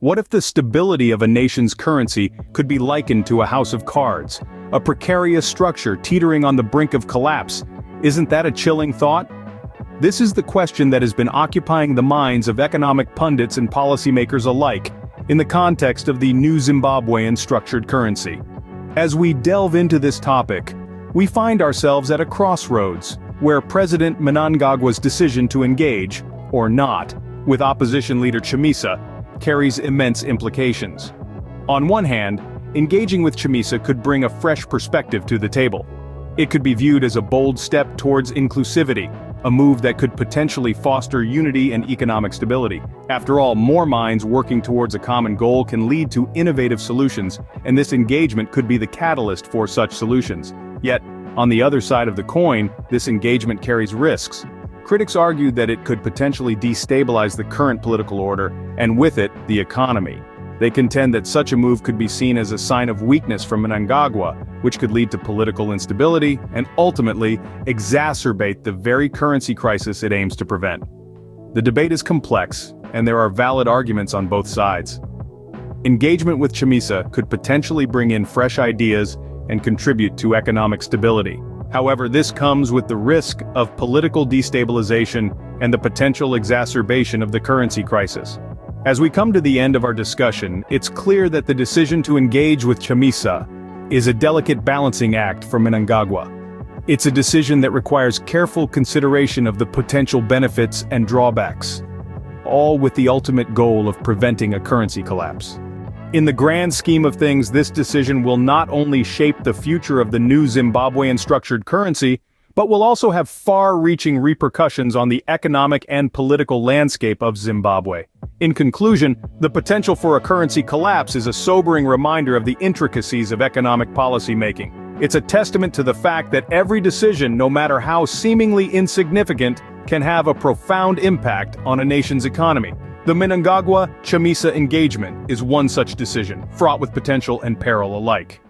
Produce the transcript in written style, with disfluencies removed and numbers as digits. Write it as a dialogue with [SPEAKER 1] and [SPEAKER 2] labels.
[SPEAKER 1] What if the stability of a nation's currency could be likened to a house of cards, a precarious structure teetering on the brink of collapse? Isn't that a chilling thought? This is the question that has been occupying the minds of economic pundits and policymakers alike, in the context of the new Zimbabwean structured currency. As we delve into this topic, we find ourselves at a crossroads, where President Mnangagwa's decision to engage, or not, with opposition leader Chamisa, carries immense implications. On one hand, engaging with Chamisa could bring a fresh perspective to the table. It could be viewed as a bold step towards inclusivity, a move that could potentially foster unity and economic stability. After all, more minds working towards a common goal can lead to innovative solutions, and this engagement could be the catalyst for such solutions. Yet, on the other side of the coin, this engagement carries risks. Critics argue that it could potentially destabilize the current political order, and with it, the economy. They contend that such a move could be seen as a sign of weakness from Mnangagwa, which could lead to political instability and ultimately exacerbate the very currency crisis it aims to prevent. The debate is complex, and there are valid arguments on both sides. Engagement with Chamisa could potentially bring in fresh ideas and contribute to economic stability. However, this comes with the risk of political destabilization and the potential exacerbation of the currency crisis. As we come to the end of our discussion, it's clear that the decision to engage with Chamisa is a delicate balancing act for Mnangagwa. It's a decision that requires careful consideration of the potential benefits and drawbacks, all with the ultimate goal of preventing a currency collapse. In the grand scheme of things, this decision will not only shape the future of the new Zimbabwean structured currency, but will also have far-reaching repercussions on the economic and political landscape of Zimbabwe. In conclusion, the potential for a currency collapse is a sobering reminder of the intricacies of economic policy making. It's a testament to the fact that every decision, no matter how seemingly insignificant, can have a profound impact on a nation's economy. The Mnangagwa-Chamisa engagement is one such decision, fraught with potential and peril alike.